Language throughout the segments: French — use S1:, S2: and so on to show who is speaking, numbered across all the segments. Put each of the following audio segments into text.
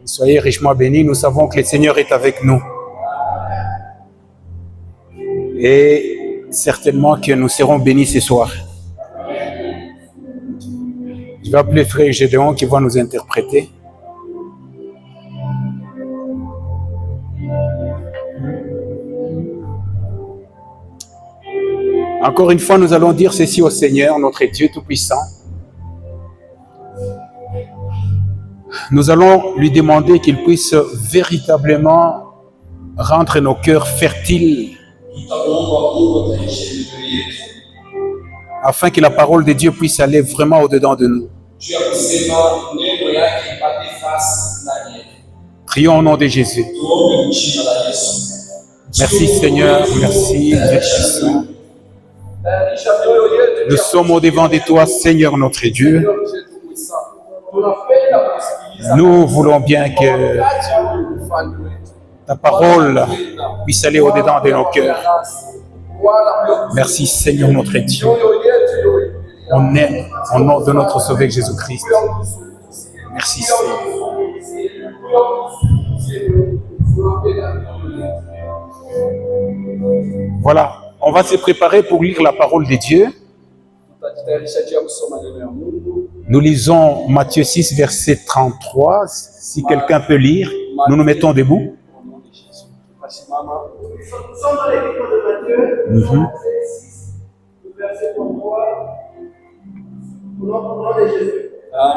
S1: Soyez richement bénis. Nous savons que le Seigneur est avec nous. Et certainement que nous serons bénis ce soir. Je vais appeler Frère Gédéon qui va nous interpréter. Encore une fois, nous allons dire ceci au Seigneur, notre Dieu Tout-Puissant. Nous allons lui demander qu'il puisse véritablement rendre nos cœurs fertiles afin que la parole de Dieu puisse aller vraiment au-dedans de nous. Prions au nom de Jésus. Merci Seigneur, merci Dieu puissant. Nous sommes au-devant de toi, Seigneur notre Dieu. Nous voulons bien que ta parole puisse aller au-dedans de nos cœurs. Merci Seigneur notre Dieu. On est au nom de notre Sauveur Jésus-Christ. Merci Seigneur. Voilà, on va se préparer pour lire la parole de Dieu. Nous lisons Matthieu 6, verset 33. Si quelqu'un peut lire, nous nous mettons debout.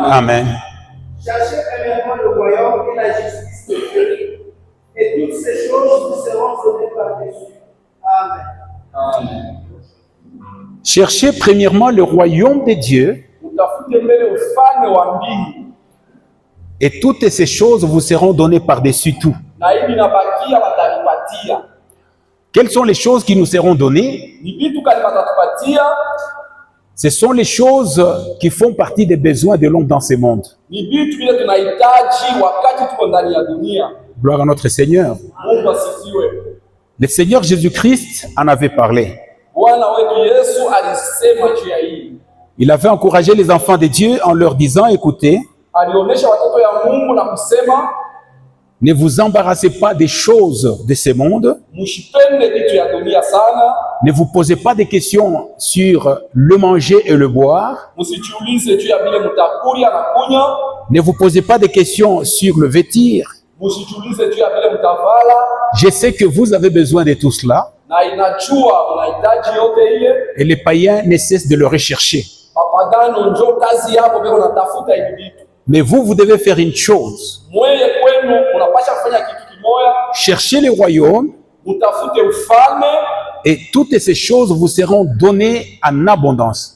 S1: Amen.
S2: Cherchez premièrement le royaume et la justice de Dieu, et toutes ces choses vous seront données par-dessus. Amen.
S1: Amen. Cherchez premièrement le royaume de Dieu, et toutes ces choses vous seront données par-dessus tout. Quelles sont les choses qui nous seront données? Ce sont les choses qui font partie des besoins de l'homme dans ce monde. Gloire à notre Seigneur. Le Seigneur Jésus-Christ en avait parlé. Il avait encouragé les enfants de Dieu en leur disant, écoutez, ne vous embarrassez pas des choses de ce monde. Ne vous posez pas de questions sur le manger et le boire. Ne vous posez pas de questions sur le vêtir. Je sais que vous avez besoin de tout cela. Et les païens ne cessent de le rechercher. Mais vous devez faire une chose. Cherchez le royaume et toutes ces choses vous seront données en abondance.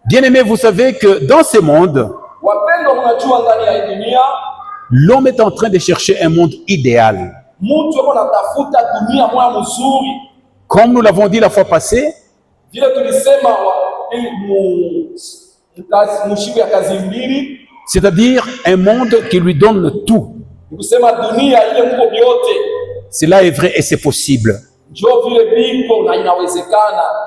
S1: Bien-aimés, vous savez que dans ce monde, l'homme est en train de chercher un monde idéal. Comme nous l'avons dit la fois passée, c'est-à-dire un monde qui lui donne tout. Cela est vrai et c'est possible.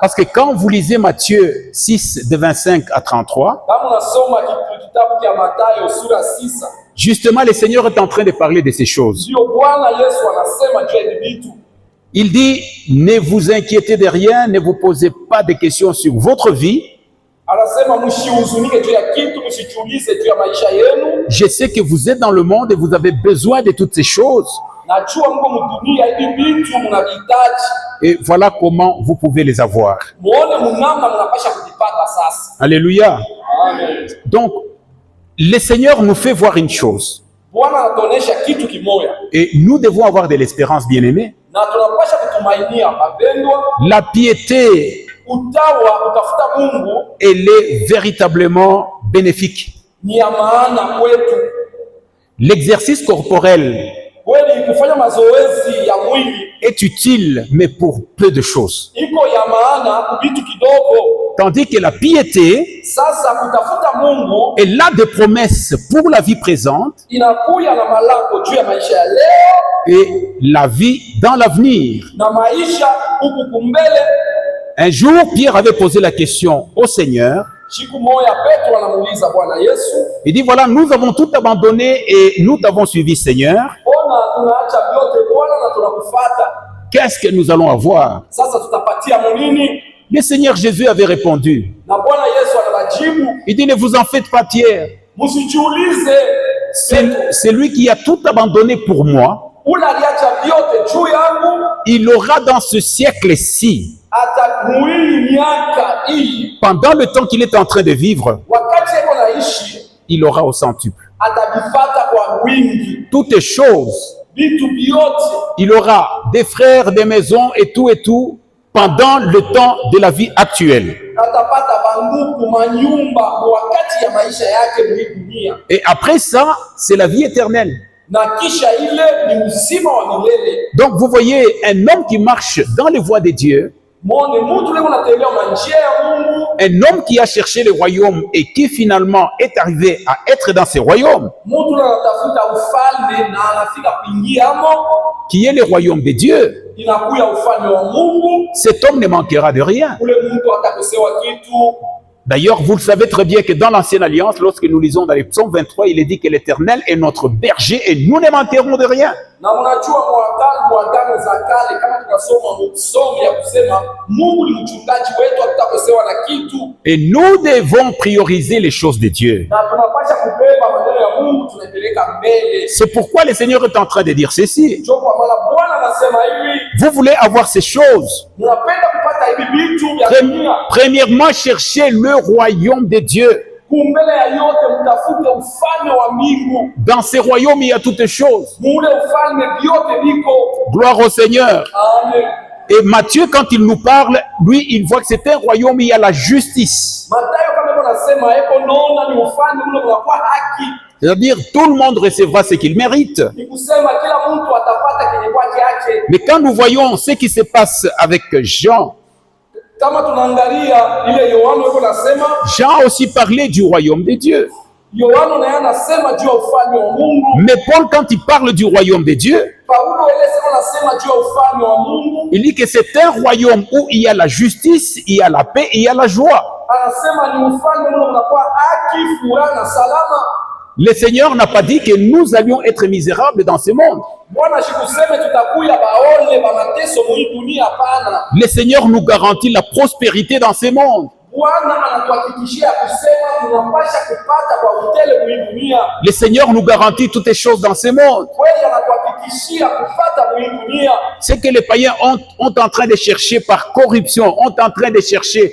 S1: Parce que quand vous lisez Matthieu 6, de 25 à 33, justement, le Seigneur est en train de parler de ces choses. Il dit, ne vous inquiétez de rien, ne vous posez pas de questions sur votre vie. Je sais que vous êtes dans le monde et vous avez besoin de toutes ces choses. Et voilà comment vous pouvez les avoir. Alléluia. Amen. Donc, le Seigneur nous fait voir une chose. Et nous devons avoir de l'espérance, bien-aimés. La piété, elle est véritablement bénéfique. L'exercice corporel est utile, mais pour peu de choses. Tandis que la piété, elle a des promesses pour la vie présente et la vie dans l'avenir. Un jour, Pierre avait posé la question au Seigneur.
S2: Siku moja Petro anamuuliza Bwana Yesu,
S1: Il dit, voilà, nous avons tout abandonné et nous t'avons suivi, Seigneur.
S2: mbona tunaacha vyote Bwana na tunakufuata?
S1: Qu'est-ce que nous allons avoir?
S2: Sasa tutapatia nini?
S1: Le Seigneur Jésus avait répondu.
S2: Na Bwana Yesu anawajibu,
S1: Il dit, ne vous en faites pas, Pierre.
S2: msijiulize,
S1: C'est lui qui a tout abandonné pour moi.
S2: ule aliacha vyote juu yangu,
S1: Il aura dans ce siècle-ci,
S2: atamuili miaka hii,
S1: pendant le temps qu'il est en train de vivre,
S2: wakati yako naishi,
S1: il aura au centuple.
S2: atabifata kwa wingi
S1: Toutes les choses.
S2: vitu vyote.
S1: Il aura des frères, des maisons et tout pendant le temps de la vie actuelle.
S2: Atapata banduku, manyumba wakati ya maisha yake mwi dunia,
S1: Et après ça, c'est la vie éternelle.
S2: na kisha ile ni uzima wa milele.
S1: Donc vous voyez, un homme qui marche dans les voies de Dieu,
S2: Mwone mtu leo anatembea manjia ya Mungu,
S1: un homme qui a cherché le royaume et qui finalement est arrivé à être dans ce royaume,
S2: mtu leo anatafuta ufalme na anafika kuingiamo,
S1: qui est le royaume de Dieu.
S2: inakuya ufalme wa Mungu.
S1: Cet homme ne manquera de rien.
S2: Ule mtu atakosewa kitu.
S1: D'ailleurs, vous le savez très bien que dans l'Ancienne Alliance, lorsque nous lisons dans les psaumes 23, il est dit que l'Éternel est notre berger et nous ne manquerons de rien.
S2: Na mnajua mwagano za kale, kama tukasoma msomo ya kusema Mungu ni mchungaji wetu, hatutakosewa na kitu.
S1: Et nous devons prioriser les choses de Dieu.
S2: Na tunapasha kubeba maneno ya Mungu, tunapeleka mbele.
S1: C'est pourquoi le Seigneur est en train de dire ceci.
S2: Ndio kwa maana Bwana anasema hivi,
S1: Vous voulez avoir ces choses.
S2: mnapenda kupata hivi vitu vya dunia,
S1: Premièrement, cherchez le royaume de Dieu.
S2: kumbele ya yote mtafute ufalme wa mbingu.
S1: Dans ce royaume, il y a toutes choses.
S2: Mule ufalme vyote viko.
S1: Gloire au Seigneur.
S2: Amen.
S1: Et Matthieu, quand il nous parle, lui, il voit que c'est un royaume où il y a la justice.
S2: Mathayo kama hivyo nasema eko naona ni ufalme ule unakuwa haki.
S1: C'est-à-dire, tout le monde recevra ce qu'il mérite.
S2: Ni kusema kila mtu atapata kenye kwake yake.
S1: Mais quand nous voyons ce qui se passe avec Jean,
S2: Kama tunaangalia ile Yohano yuko nasema,
S1: Jean a aussi parlé du royaume de Dieu.
S2: Yohano naye anasema juu ya ufalme wa Mungu.
S1: Mais Paul, quand il parle du royaume de Dieu,
S2: Paulo yeye sema anasema juu ya ufalme wa Mungu.
S1: il dit que c'est un royaume où il y a la justice, il y a la paix, il y a la joie.
S2: Anasema ni ufalme ule unakuwa haki, furaha na salama.
S1: Le Seigneur n'a pas dit que nous allions être misérables dans ce monde.
S2: Bwana shikuseme tutakuya baole ba mateso mu dunia, hapana.
S1: Le Seigneur nous garantit la prospérité dans ce monde.
S2: Bwana anatuhakikishia kusema tunapasha kupata kwa utele mu dunia.
S1: Le Seigneur nous garantit toutes les choses dans ce monde.
S2: Kweli anatuhakikishia kupata mu dunia.
S1: C'est que les païens ont en train de chercher par corruption, ont en train de chercher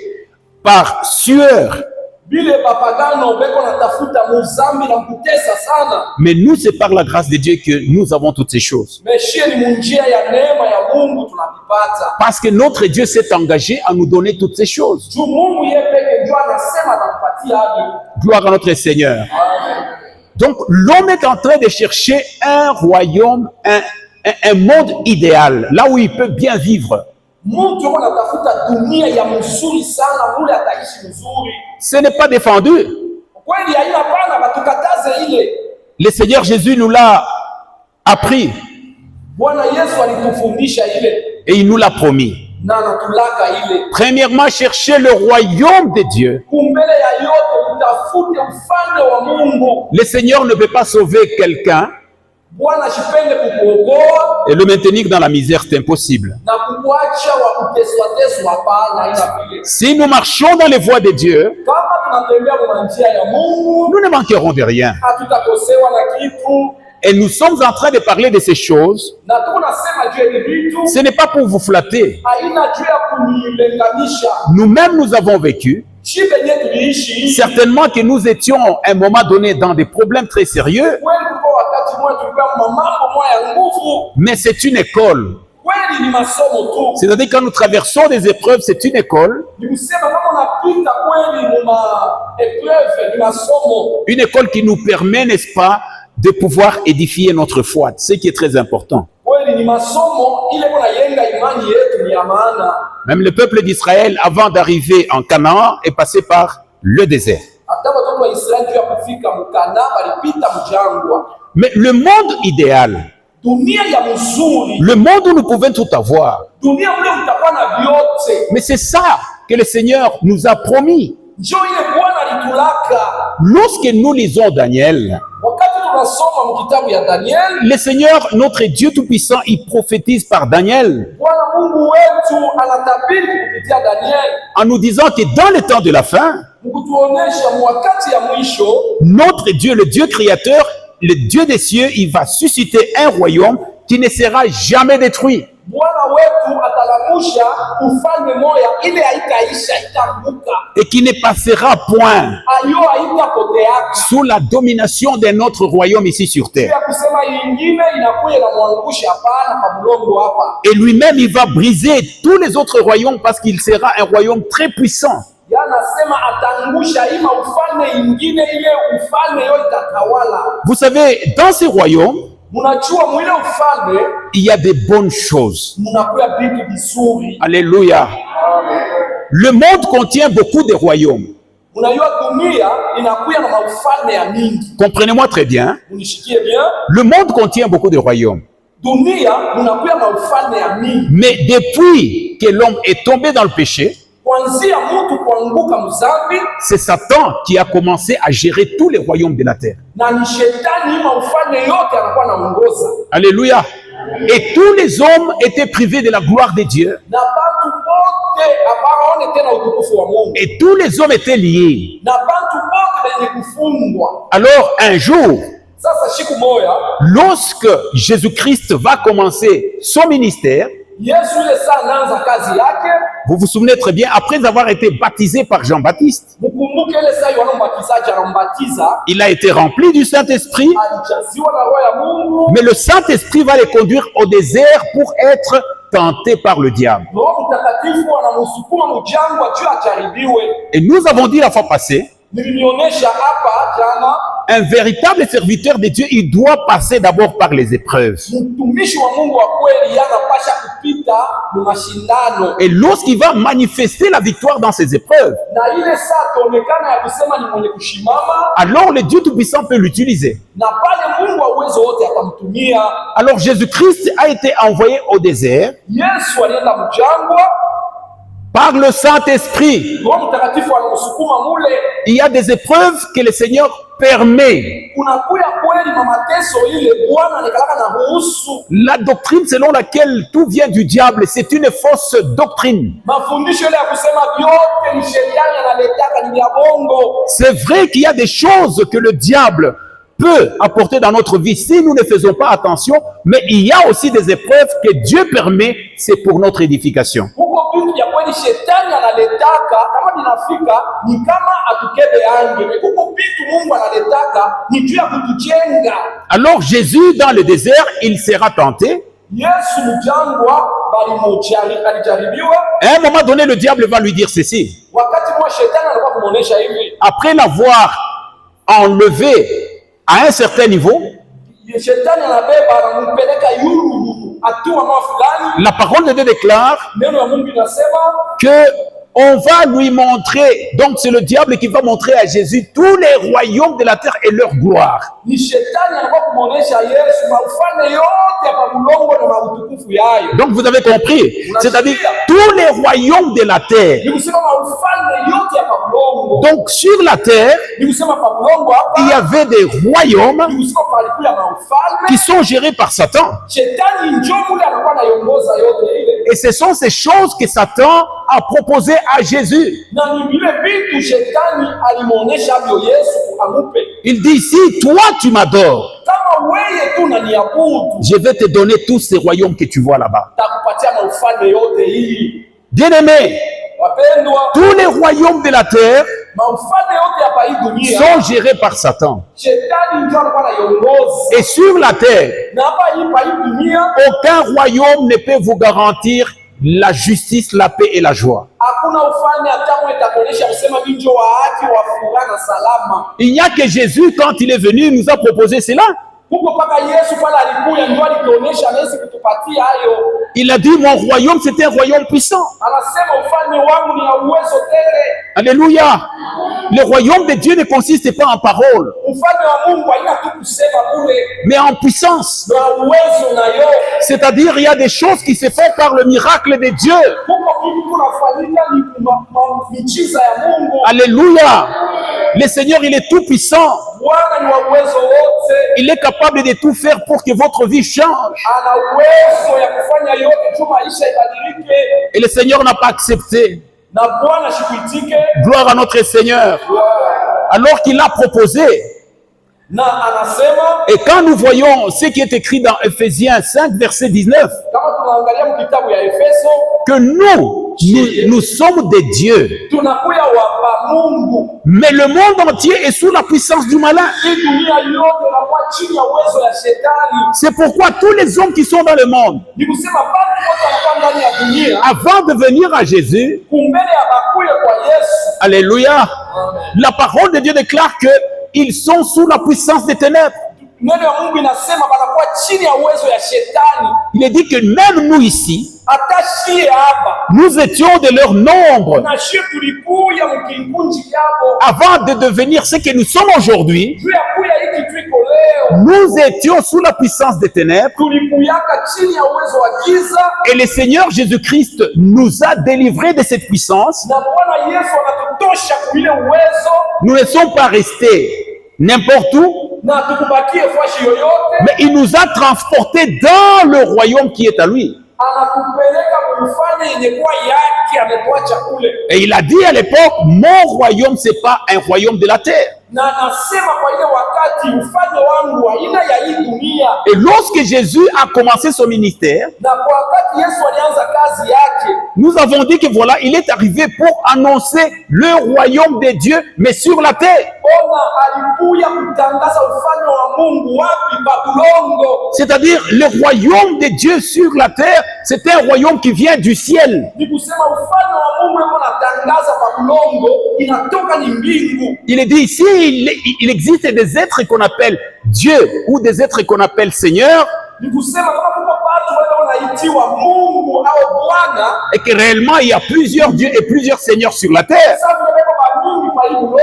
S1: par sueur.
S2: Bile bapagano beko natafuta muzambi na mkutesa sana.
S1: Mais nous, c'est par la grâce de Dieu que nous avons toutes ces choses.
S2: Meshie ni munjia ya neema ya Mungu tunavipata.
S1: Parce que notre Dieu s'est engagé à nous donner toutes ces choses.
S2: Juu Mungu yeye peke ndio anasema atakupatia hadi.
S1: Gloire à notre Seigneur. Donc, l'homme est en train de chercher un royaume, un monde idéal, là où il peut bien vivre.
S2: Mtu yuko anatafuta dunia ya mzuri sana, mule ataishi mzuri.
S1: Ce n'est pas défendu.
S2: Kweli haina pana batukataze ile.
S1: Le Seigneur Jésus nous l'a appris
S2: Bwana Yesu alitufundisha ile
S1: et il nous l'a promis.
S2: na anatulaka ile.
S1: Premièrement, chercher le royaume de Dieu.
S2: Kumbele ya yote utafute ufalme wa Mungu.
S1: Le Seigneur ne peut pas sauver quelqu'un
S2: Bwana shipende kukuokoa
S1: et le maintenir dans la misère, c'est impossible.
S2: na kukuacha wa kuteswa hapana, ina vile.
S1: Si nous marchons dans les voies de Dieu,
S2: Kama tunatembea kwa njia ya Mungu,
S1: nous ne manquerons de rien.
S2: hatutakosewa na kitu.
S1: Et nous sommes en train de parler de ces choses.
S2: Na tuko nasema juu ya vitu,
S1: Ce n'est pas pour vous flatter.
S2: haina juu ya kunilinganisha.
S1: Nous-mêmes, nous avons vécu.
S2: Shibe yetu tuliishi.
S1: Certainement que nous étions à un moment donné dans des problèmes très sérieux,
S2: Kweli kulikuwa wakati mmoja tulikuwa mambo moja ya nguvu.
S1: mais c'est une école.
S2: Kweli ni masomo tu.
S1: C'est-à-dire quand nous traversons des épreuves, c'est une école.
S2: Ni kusema kama unapita kweli muma épreuve ni masomo.
S1: Une école qui nous permet, n'est-ce pas, de pouvoir édifier notre foi, ce qui est très important.
S2: Kweli ni masomo ile kuna yenga imani yetu ni ya maana.
S1: Même le peuple d'Israël, avant d'arriver en Canaan, est passé par le désert.
S2: Hata watoto wa Israeli juu ya kufika mkana walipita mjangwa.
S1: Mais le monde idéal,
S2: Dunia ya mzuri,
S1: le monde où nous pouvons tout avoir,
S2: dunia mle mtakuwa na vyote.
S1: mais c'est ça que le Seigneur nous a promis.
S2: Njoo ile Bwana
S1: Lorsque nous lisons Daniel,
S3: Wakati tunasoma mkitabu ya Daniel,
S1: le Seigneur, notre Dieu Tout-Puissant, il prophétise par Daniel
S3: Bwana Mungu wetu anatabiri kupitia Daniel,
S1: en nous disant que dans le temps de la fin,
S3: mkutuonesha wakati ya mwisho
S1: notre Dieu, le Dieu créateur, le Dieu des cieux, il va susciter un royaume qui ne sera jamais détruit.
S3: Bwana wetu atalamusha ufalme moya ile haitaisha, itaanguka,
S1: Et qui ne passera point
S3: ayo haitapoteaka,
S1: sous la domination d'un autre royaume ici sur terre.
S3: ya kusema ingine inakuya na mwangusha. Hapana, pa mlongo hapa.
S1: Et lui-même, il va briser tous les autres royaumes parce qu'il sera un royaume très puissant.
S3: Yanasema ataangusha ima ufalme ingine, ile ufalme yo itatawala.
S1: Vous savez, dans ces royaumes,
S3: Munajua mwile ufalme
S1: il y a des bonnes choses.
S3: munakuya vitu vizuri.
S1: Alléluia. Le monde contient beaucoup de royaumes.
S3: Unajua dunia inakuya na maufalme ya mingi.
S1: Comprenez-moi très bien.
S3: Unishikie bien.
S1: Le monde contient beaucoup de royaumes.
S3: Dunia munakuya na ufalme ya mingi.
S1: Mais depuis que l'homme est tombé dans le péché,
S3: Kuanzia mtu kuanguka mzambi,
S1: c'est Satan qui a commencé à gérer tous les royaumes de la terre.
S3: na ni shetani ima ufalme yote anakuwa anaongoza.
S1: Alléluia. Et tous les hommes étaient privés de la gloire de Dieu.
S3: Na batu bote abaone tena utukufu wa Mungu.
S1: Et tous les hommes étaient liés.
S3: Na batu bote wenye kufungwa.
S1: Alors un jour,
S3: Sasa siku moya
S1: lorsque Jésus-Christ va commencer son ministère,
S3: Yesu ile saa anaanza kazi yake.
S1: vous vous souvenez très bien, après avoir été baptisé par Jean-Baptiste,
S3: Mkumbuke ile saa Yohana Mbatizaji anambatiza,
S1: il a été rempli du Saint-Esprit,
S3: alijaziwa na roho ya Mungu.
S1: mais le Saint-Esprit va les conduire au désert pour être tentés par le diable.
S3: Roho Mtakatifu anamsukuma mjangwa juu ajaribiwe.
S1: Et nous avons dit la fois passée,
S3: Nilinionyesha hapa jana,
S1: un véritable serviteur de Dieu, il doit passer d'abord par les épreuves.
S3: mtumishi wa Mungu wa kweli anapasha kupita mu mashindano,
S1: Et lorsqu'il va manifester la victoire dans ces épreuves,
S3: na ile saa tuonekana ya kusema ni mwenye kushimama,
S1: alors le Dieu Tout-Puissant peut l'utiliser.
S3: na pale Mungu wa uwezo wote atamtumia.
S1: Alors Jésus-Christ a été envoyé au désert
S3: Yesu alienda mjangwa,
S1: par le Saint-Esprit.
S3: Roho Mtakatifu anamsukuma mule.
S1: Il y a des épreuves que le Seigneur permet.
S3: Kunakuya kweli na mateso ile Bwana anakalaka na ruhusu.
S1: La doctrine selon laquelle tout vient du diable, c'est une fausse doctrine.
S3: Mafundisho ile ya kusema vyote ni shetani analetaka ni vya bongo.
S1: C'est vrai qu'il y a des choses que le diable peut apporter dans notre vie si nous ne faisons pas attention, mais il y a aussi des épreuves que Dieu permet, c'est pour notre édification.
S3: Huko vitu vya kweli shetani analetaka kama vinafika ni kama atukebe ange. Huko vitu Mungu analetaka ni juu ya kutujenga.
S1: Alors Jésus, dans le désert, il sera tenté.
S3: Yesu mjangwa alijaribiwa.
S1: À un moment donné, le diable va lui dire ceci.
S3: Wakati mwa shetani alikuwa kumuonesha hivi.
S1: Après l'avoir enlevé à un certain niveau,
S3: Shetani anabeba anampeleka yulu hatua mwa fulani.
S1: la parole de Dieu déclare
S3: Neno ya Mungu inasema
S1: que on va lui montrer, donc c'est le diable qui va montrer à Jésus tous les royaumes de la terre et leur gloire.
S3: ni shetani anakuwa kumuonesha Yesu maufalme yote hapa mulongo na mautukufu yayo.
S1: Donc vous avez compris, c'est-à-dire tous les royaumes de la terre.
S3: Ni kusema maufalme yote hapa mulongo.
S1: Donc sur la terre,
S3: Ni kusema hapa mulongo
S1: il y
S3: hapa.
S1: avait des royaumes
S3: Ni kusema palikuwa maufalme.
S1: qui sont gérés par Satan.
S3: Shetani njoo mule anakuwa anaiongoza yote ile.
S1: Et ce sont ces choses que Satan a proposées à Jésus.
S3: Na ni vile vitu shetani alimuonesha havyo Yesu amupe.
S1: Il dit, si toi tu m'adores,
S3: Kama wewe tu unaniabudu,
S1: je vais te donner tous ces royaumes que tu vois là-bas.
S3: takupatia maufalme yote hii.
S1: Bien-aimés,
S3: Wapendwa,
S1: tous les royaumes de la terre
S3: maufalme yote hapa hii dunia
S1: sont gérés par Satan.
S3: shetani njoo anakuwa anaiongoza.
S1: Et sur la terre,
S3: Na hapa hii pa hii dunia
S1: aucun royaume ne peut vous garantir la justice, la paix et la joie.
S3: hakuna ufalme hata mmoja itakuonyesha kusema vinjo wa haki wa furaha na salama.
S1: Il n'y a que Jésus, quand il est venu, il nous a proposé cela.
S3: Huko mpaka Yesu pale alikuja ndio alituonyesha nasi kutupatia hayo.
S1: Il a dit, mon royaume, c'est un royaume puissant.
S3: Anasema ufalme wangu ni ya uwezo tele.
S1: Alléluia. Le royaume de Dieu ne consiste pas en paroles,
S3: Ufalme wa Mungu haina tu kusema bure,
S1: mais en puissance.
S3: na uwezo nayo.
S1: C'est-à-dire, il y a des choses qui se font par le miracle de Dieu.
S3: Kuko kitu kunafanyika ni miujiza ya Mungu.
S1: Alléluia. Le Seigneur, il est tout puissant.
S3: Bwana ni wa uwezo wote,
S1: Il est capable de tout faire pour que votre vie change.
S3: ana uwezo ya kufanya yote tu maisha ibadilike,
S1: Et le Seigneur n'a pas accepté.
S3: na Bwana shikuitike.
S1: Gloire à notre Seigneur. Alors qu'il a proposé.
S3: Na anasema,
S1: Et quand nous voyons ce qui est écrit dans Ephésiens 5, verset 19,
S3: kama tunaangalia mkitabu ya Efeso,
S1: que nous sommes des dieux,
S3: tunakuya wa Mungu.
S1: mais le monde entier est sous la puissance du malin.
S3: Hii dunia yote inakuwa chini ya uwezo ya shetani.
S1: C'est pourquoi tous les hommes qui sont dans le monde,
S3: Ni kusema bado wote wanakuwa ndani ya dunia,
S1: avant de venir à Jésus,
S3: kumbele ya bakuye kwa Yesu.
S1: alléluia, la parole de Dieu déclare que ils sont sous la puissance des ténèbres.
S3: Neno ya Mungu inasema banakuwa chini ya uwezo ya shetani.
S1: Il est dit que même nous ici,
S3: Hata shie hapa
S1: nous étions de leur nombre
S3: na shie tulikuya mkingunji yabo
S1: avant de devenir ce que nous sommes aujourd'hui.
S3: juu ya kuya hiki twiko leo.
S1: Nous étions sous la puissance des ténèbres
S3: Tulikuyaka chini ya uwezo wa giza,
S1: et le Seigneur Jésus-Christ nous a délivrés de cette puissance.
S3: na Bwana Yesu anatutosha kuile uwezo,
S1: Nous ne sommes pas restés n'importe où,
S3: na tukubakie fashi yoyote.
S1: mais il nous a transportés dans le royaume qui est à lui.
S3: Anatupeleka kumfanya yenye kuwa yake, ametuacha kule.
S1: Et il a dit à l'époque, mon royaume, c'est pas un royaume de la terre.
S3: Na anasema kwa ile wakati, ufalme wangu haina ya hii dunia.
S1: Et lorsque Jésus a commencé son ministère,
S3: Na kwa wakati Yesu alianza kazi yake,
S1: nous avons dit que voilà, il est arrivé pour annoncer le royaume de Dieu, mais sur la terre.
S3: ona alikuya kutangaza ufalme wa Mungu wapi? Babulongo.
S1: C'est-à-dire, le royaume de Dieu sur la terre, c'est un royaume qui vient du ciel.
S3: Ni kusema ufalme wa Mungu yuko natangaza Babulongo, inatoka ni mbingu.
S1: Il est dit ici, il existe des êtres qu'on appelle Dieu ou des êtres qu'on appelle Seigneur,
S3: Ni kusema kama kuko watu wale wanaitiwa Mungu au Bwana,
S1: et que réellement il y a plusieurs dieux et plusieurs seigneurs sur la terre.
S3: sasa tunabeba Mungu kwa hii bulongo.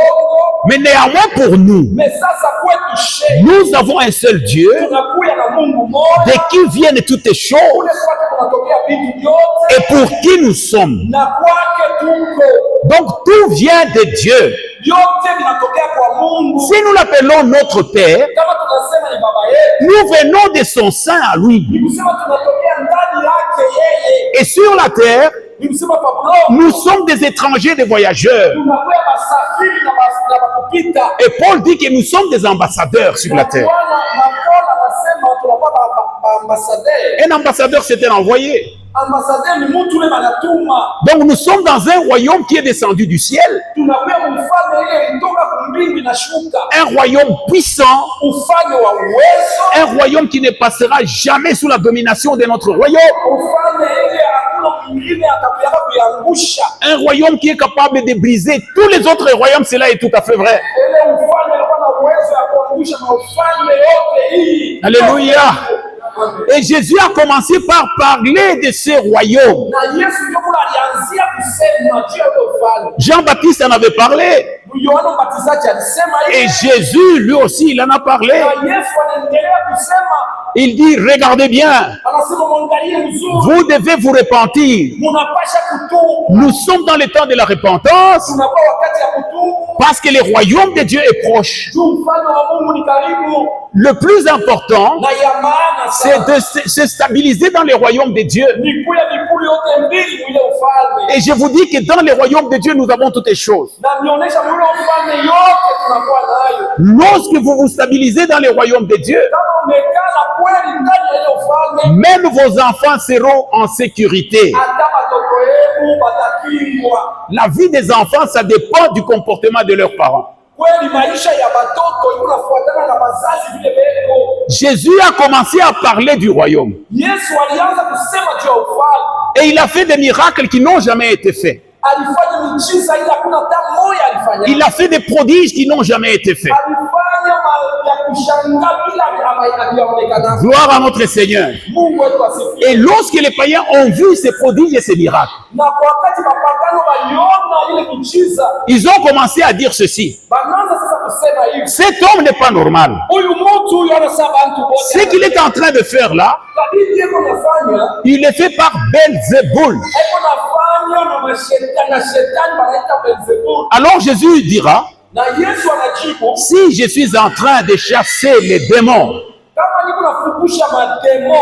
S1: Mais néanmoins pour nous,
S3: Mais sasa kwetu she
S1: nous avons un seul Dieu
S3: tunakuya na Mungu moja,
S1: de qui viennent toutes les choses
S3: kule kwake kunatokea vitu vyote,
S1: et pour qui nous sommes.
S3: na kwake tuko.
S1: Donc tout vient de Dieu.
S3: Vyote vinatokea kwa Mungu.
S1: Si nous l'appelons notre Père,
S3: Kama tunasema ni baba yetu,
S1: nous venons de son sein à lui.
S3: ni kusema tunatokea ndani yake yeye.
S1: Et sur la terre,
S3: Ni kusema Babulongo
S1: nous sommes des étrangers, des voyageurs.
S3: tunakuwa basafiri na bakupita.
S1: Et Paul dit que nous sommes des ambassadeurs sur la terre.
S3: Na Paul anasema tunakuwa ambassadeur.
S1: Un ambassadeur, c'est un envoyé.
S3: Ambassadeur ni mtu ule banatuma.
S1: Donc nous sommes dans un royaume qui est descendu du ciel,
S3: Tunakuwa mfalme ile kutoka kumbingu inashuka.
S1: un royaume puissant,
S3: Ufalme wa uwezo,
S1: un royaume qui ne passera jamais sous la domination de notre royaume,
S3: ufalme ile hakuna mwingine atakayeka kuiangusha.
S1: un royaume qui est capable de briser tous les autres royaumes. Cela est tout à fait vrai.
S3: Ile ufalme unakuwa na uwezo ya kuangusha maufalme yote hii.
S1: Alléluia. Et Jésus a commencé par parler de ce royaume.
S3: Na Yesu ndio alianzia kusema juu ya ufalme.
S1: Jean-Baptiste en avait parlé.
S3: Yohana Mbatizaji alisema
S1: Et
S3: hivi.
S1: Jésus, lui aussi, il en a parlé.
S3: Na Yesu anaendelea kusema,
S1: Il dit, regardez bien,
S3: anasema mwangalie mzuri,
S1: vous devez vous repentir.
S3: munapasha kutubu.
S1: Nous sommes dans le temps de la repentance
S3: Tunakuwa wakati ya kutubu.
S1: parce que le royaume de Dieu est proche.
S3: Juu ufalme wa Mungu ni karibu.
S1: Le plus important,
S3: Na ya maana
S1: c'est
S3: sana
S1: de se stabiliser dans le royaume de Dieu.
S3: ni kuya mikulu yote mbili mwile ufalme.
S1: Et je vous dis que dans le royaume de Dieu, nous avons toutes les choses.
S3: Na nionyesha mwile ufalme yote tunakuwa nayo.
S1: Lorsque vous vous stabilisez dans le royaume de Dieu,
S3: Kama umekala kweli ndani ya ile ufalme,
S1: même vos enfants seront en sécurité.
S3: hata watoto wenu watakingwa.
S1: La vie des enfants, ça dépend du comportement de leurs parents.
S3: Kweli maisha ya watoto inafuatana na wazazi vile beko.
S1: Jésus a commencé à parler du royaume.
S3: Yesu alianza kusema juu ya ufalme.
S1: Et il a fait des miracles qui n'ont jamais été faits.
S3: Alifanya miujiza ila hakuna hata moja alifanya.
S1: Il a fait des prodiges qui n'ont jamais été faits.
S3: Alifanya ya kushangaa bila hayaonekana.
S1: Gloire à notre Seigneur.
S3: Mungu wetu asifiwe.
S1: Et lorsque les païens ont vu ces prodiges et ces miracles,
S3: Na kwa wakati mapagano waliona ile miujiza,
S1: ils ont commencé à dire ceci.
S3: banaanza sasa kusema hivi,
S1: Cet homme n'est pas normal.
S3: huyu mtu huyu anasema bantu
S1: Ce
S3: wote
S1: qu'il est en train de faire là,
S3: kabidi yeko nafanya
S1: il le fait par Belzéboul.
S3: eko nafanya na mashetani na shetani banaita Beelzebul.
S1: Alors Jésus dira,
S3: Na Yesu anajibu,
S1: si je suis en train de chasser les démons
S3: kama niko nafukusha mademo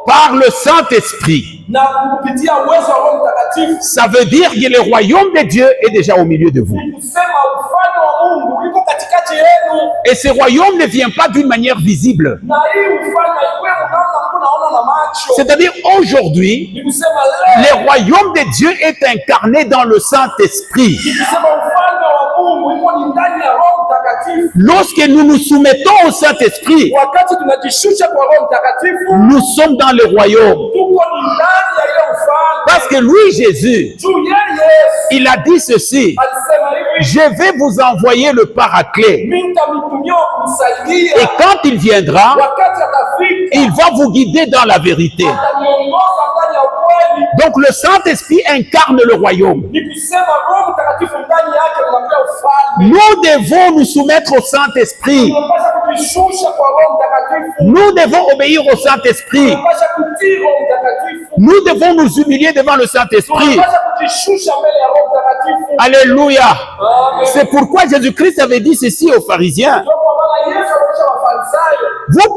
S1: par le Saint-Esprit,
S3: na kupitia uwezo wa Roho Mtakatifu,
S1: ça veut dire que le royaume de Dieu est déjà au milieu de vous.
S3: ni kusema ufalme wa Mungu iko katikati yenu,
S1: Et ce royaume ne vient pas d'une manière visible.
S3: na hii ufalme iwe mnaona mko naona na macho.
S1: C'est-à-dire aujourd'hui,
S3: Ni kusema
S1: le
S3: leo,
S1: royaume de Dieu est incarné dans le Saint-Esprit.
S3: ni kusema ufalme wa Mungu iko ni ndani ya Roho Mtakatifu.
S1: Lorsque nous nous soumettons au Saint-Esprit,
S3: Wakati tunajishusha kwa Roho Mtakatifu,
S1: nous sommes dans le royaume.
S3: tuko ni ndani ya ile ufalme.
S1: Parce que lui, Jésus,
S3: Juu yeye Yesu
S1: il a dit ceci,
S3: alisema hivi,
S1: je vais vous envoyer le Paraclet.
S3: mimi nitamtumia kumsaidia,
S1: Et quand il viendra,
S3: wakati atafika
S1: il va vous guider dans la vérité.
S3: ataniongoza ndani ya ukweli.
S1: Donc le Saint-Esprit incarne le royaume.
S3: Ni kusema Roho Mtakatifu ndani yake unapea ufalme.
S1: Nous devons nous soumettre au Saint-Esprit.
S3: Tunapaswa kujishusha kwa Roho Mtakatifu,
S1: Nous devons obéir au Saint-Esprit.
S3: tunapaswa kutii Roho Mtakatifu,
S1: Nous devons nous humilier devant le Saint-Esprit.
S3: tunapaswa kujishusha mbele ya Roho Mtakatifu.
S1: Alléluia.
S3: Amen.
S1: C'est pourquoi Jésus-Christ avait dit ceci aux pharisiens.
S3: Ndio kwa maana Yesu anaonyesha Wafarisayo,
S1: Vous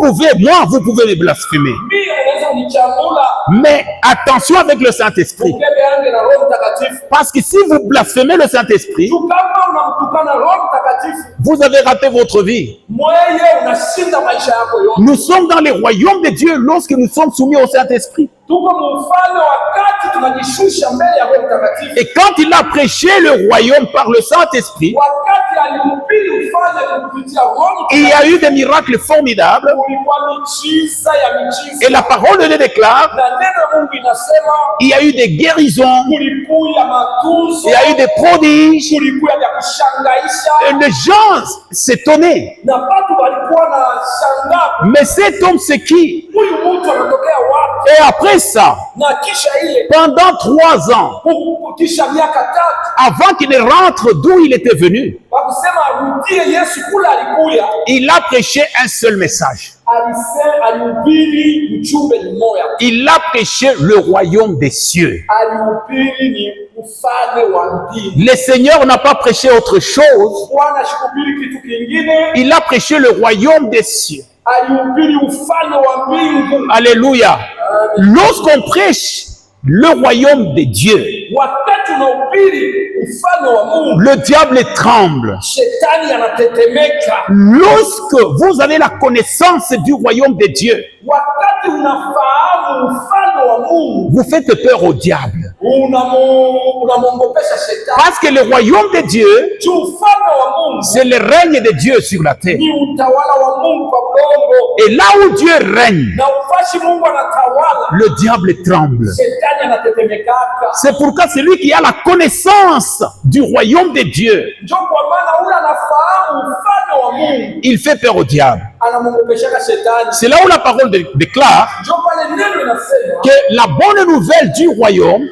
S1: pouvez me blasphémer.
S3: mimi naweza kunichambula,
S1: Mais attention avec le Saint-Esprit.
S3: ukebe yangu na Roho Mtakatifu.
S1: Parce que si vous blasphémez le Saint-Esprit,
S3: Tu kama unamtukana Roho Mtakatifu,
S1: vous avez raté votre vie.
S3: mweye unashinda maisha yako yote.
S1: Nous sommes dans les royaumes de Dieu lorsque nous sommes soumis au Saint-Esprit.
S3: Tuko mfano wakati tunajishusha mbele ya Roho Mtakatifu.
S1: Et quand il a prêché le royaume par le Saint-Esprit,
S3: Wakati alihubiri ufalme kupitia Roho
S1: il y a
S3: Mtakatifu,
S1: eu des miracles formidables.
S3: kulikuwa miujiza ya miujiza.
S1: Et la parole de Dieu déclare,
S3: Na neno la Mungu inasema
S1: il y a eu des guérisons,
S3: kulikuwa matunzo,
S1: il y a eu des prodiges.
S3: kulikuwa vya kushangaisha,
S1: Et les gens s'étonnaient.
S3: na watu walikuwa na shangaa,
S1: Mais cet homme, c'est qui?
S3: huyu mtu anatokea wapi?
S1: Et après ça,
S3: Na kisha ile
S1: pendant 3 ans,
S3: kisha miaka 3
S1: avant qu'il ne rentre d'où il était venu,
S3: wakusema arudie Yesu kula alikuya,
S1: il a prêché un seul message.
S3: alihubiri ujumbe ni moya,
S1: Il a prêché le royaume des cieux.
S3: alihubiri ni ufalme wa mbingu.
S1: Le Seigneur n'a pas prêché autre chose.
S3: Bwana shikubiri kitu kingine,
S1: Il a prêché le royaume des cieux.
S3: alihubiri ufalme wa mbingu.
S1: Alléluia. Lorsqu'on prêche le royaume de Dieu,
S3: Wakati unahubiri ufalme wa Mungu,
S1: le diable tremble.
S3: shetani anatetemeka.
S1: Lorsque vous avez la connaissance du royaume de Dieu,
S3: Wakati unafahamu ufalme wa Mungu,
S1: vous faites peur au diable.
S3: unamwongopesha shetani.
S1: Parce que le royaume de Dieu,
S3: Juu ufalme wa Mungu
S1: c'est le règne de Dieu sur la terre.
S3: ni utawala wa Mungu kwa udongo,
S1: Et là où Dieu règne,
S3: na ufashi Mungu anatawala,
S1: le diable tremble.
S3: shetani anatetemekaka.
S1: C'est pourquoi celui qui a la connaissance du royaume de Dieu,
S3: Ndio kwa maana ule anafahamu ufalme wa Mungu
S1: il fait peur au diable.
S3: anamwongopeshaka shetani.
S1: C'est là où la parole déclare
S3: Ndio pale neno linasema
S1: que la bonne nouvelle du royaume,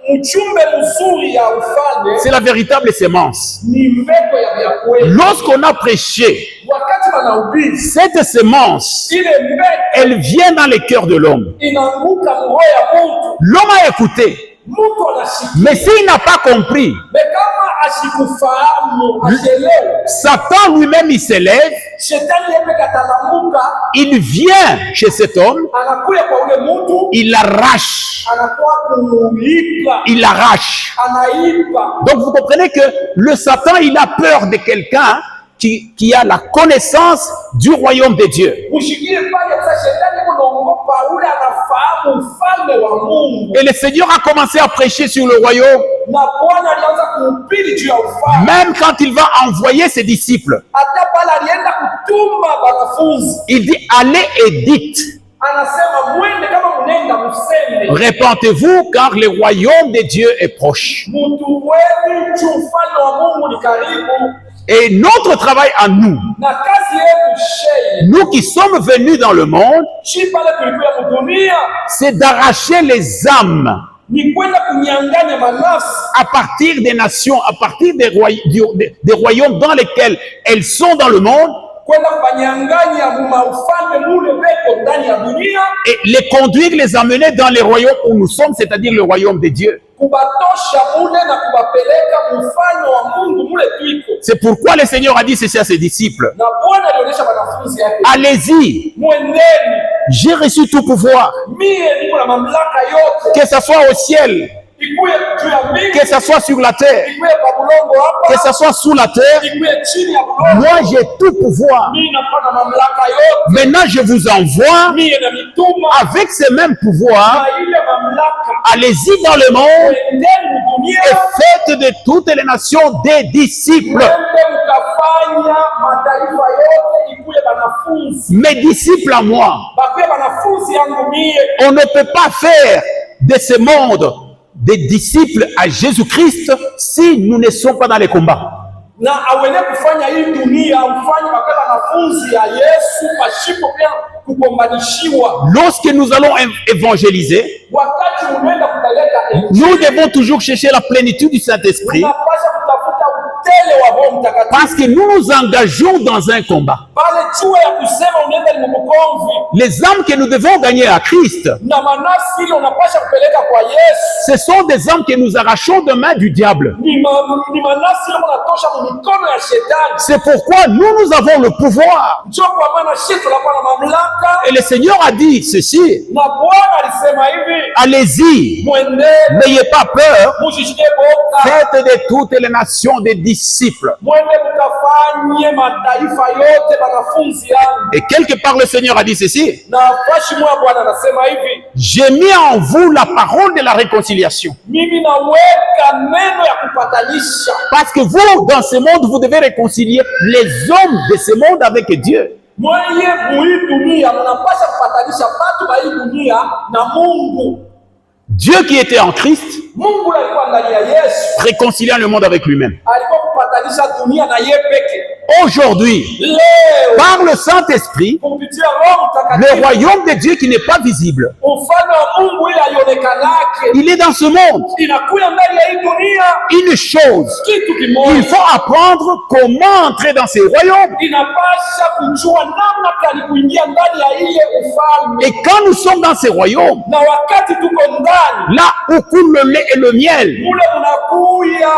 S3: ujumbe mzuri ya ufalme
S1: c'est la véritable sémence.
S3: ni mbeko ya vya kweli.
S1: Lorsqu'on a prêché
S3: Wakati wanahubiri
S1: cette sémence,
S3: ile mbeko
S1: elle vient dans le cœur de l'homme.
S3: inaanguka mroho ya mtu,
S1: L'homme a écouté,
S3: mtu anasikia.
S1: mais s'il n'a pas compris,
S3: Mais kama asikufahamu, asielewe,
S1: Satan lui-même, il s'élève,
S3: shetani yeye katalamuka,
S1: il vient chez cet homme,
S3: anakuya kwa ule mtu,
S1: il l'arrache,
S3: anakuwa kuipa,
S1: il l'arrache.
S3: anaipa.
S1: Donc vous comprenez que le Satan, il a peur de quelqu'un qui a la connaissance du royaume de Dieu.
S3: Ushikie pale sasa, shetani kunaogopa ule anafahamu ufalme wa Mungu,
S1: Et le Seigneur a commencé à prêcher sur le royaume,
S3: na Bwana alianza kuhubiri juu ya ufalme.
S1: même quand il va envoyer ses disciples.
S3: Hata pale alienda kutuma wanafunzi,
S1: Il dit, allez et dites,
S3: anasema mwende, kama mnenda mseme,
S1: répentez-vous car le royaume de Dieu est proche.
S3: mtu wenu juu ufalme wa Mungu ni karibu.
S1: Et notre travail à nous,
S3: Na kazi yetu shei,
S1: nous qui sommes venus dans le monde,
S3: shi pale tulikuya mudunia
S1: c'est d'arracher les âmes
S3: ni kwenda kunyang'anya manafsi
S1: à partir des nations, à partir des royaumes dans lesquels elles sont dans le monde,
S3: kwenda kubanyang'anya mumaufalme mule beko ndani ya dunia,
S1: et les conduire, les amener dans les royaumes où nous sommes, c'est-à-dire le royaume de Dieu.
S3: kubatosha mule na kubapeleka mfano wa Mungu mule tuiko.
S1: C'est pourquoi le Seigneur a dit ceci à ses disciples.
S3: Na Bwana alionyesha wanafunzi yake,
S1: Allez-y,
S3: mwendeni,
S1: j'ai reçu tout pouvoir,
S3: mie niko na mamlaka yote,
S1: que ce soit au ciel,
S3: ikuye juu ya mbingu,
S1: que ce soit sur la terre,
S3: ikuye kwa bulongo
S1: que
S3: hapa,
S1: ce soit sous la terre.
S3: ikuye chini ya bulongo.
S1: Moi, j'ai tout pouvoir.
S3: Mimi nakuwa na mamlaka yote,
S1: Maintenant, je vous envoie
S3: mie na mituma
S1: avec ces mêmes pouvoirs.
S3: na ile mamlaka.
S1: Allez-y dans le monde
S3: Mwendeni dunia,
S1: et faites de toutes les nations des disciples.
S3: mwende mkafanya mataifa yote ikuye banafunzi,
S1: Mes disciples à moi.
S3: bakuye banafunzi yangu mie.
S1: On ne peut pas faire de ce monde des disciples à Jésus-Christ si nous ne sommes pas dans les combats.
S3: Na awene kufanya hii dunia mfanye bakuye banafunzi ya Yesu pashipo pia kugombanishiwa.
S1: Lorsque nous allons évangéliser,
S3: Wakati unaenda kupeleka
S1: nous devons toujours chercher la plénitude du Saint-Esprit
S3: unapasha kutafuta utele wa Roho Mtakatifu.
S1: parce que nous nous engageons dans un combat.
S3: Pale jua ya kusema unaenda ni mkomvi
S1: Les âmes que nous devons gagner à Christ,
S3: na manafsi ile unapasha kupeleka kwa Yesu.
S1: ce sont des âmes que nous arrachons de main du diable.
S3: Ni manafsi ile unatosha mu mikono ya shetani.
S1: C'est pourquoi nous avons le pouvoir.
S3: Njoo kwa maana sisi tunakuwa na mamlaka,
S1: Et le Seigneur a dit ceci,
S3: na Bwana alisema hivi,
S1: allez-y,
S3: mwende
S1: n'ayez pas peur,
S3: mujishike boka,
S1: faites de toutes les nations des disciples.
S3: mwende mkafanye mataifa yote banafunzi yangu.
S1: Et quelque part le Seigneur a dit ceci,
S3: Na fashi mwa Bwana anasema hivi,
S1: j'ai mis en vous la parole de la réconciliation.
S3: mimi naweka neno ya kupatanisha.
S1: Parce que vous, dans ce monde, vous devez réconcilier les hommes de ce monde avec Dieu.
S3: Mwenye muhii dunia mnapasha kupatanisha watu wa hii dunia na Mungu.
S1: Dieu qui était en Christ,
S3: Mungu alikuwa ndani ya Yesu,
S1: réconciliant le monde avec lui-même.
S3: alikuwa kupatanisha dunia na yeye peke.
S1: Aujourd'hui,
S3: Leo
S1: par le Saint-Esprit,
S3: kupitia Roho
S1: le
S3: Mtakatifu,
S1: royaume de Dieu qui n'est pas visible,
S3: ufalme wa Mungu ile haionekanake
S1: il est dans ce monde.
S3: inakuya ndani ya hii dunia.
S1: Une chose,
S3: Kitu
S1: il
S3: kimoja
S1: faut apprendre comment entrer dans ces royaumes.
S3: inapasha kujua namna gani kuingia ndani ya ile ufalme,
S1: Et quand nous sommes dans ces royaumes,
S3: na wakati tuko ndani
S1: là où coule le lait et le miel,
S3: mule unakuya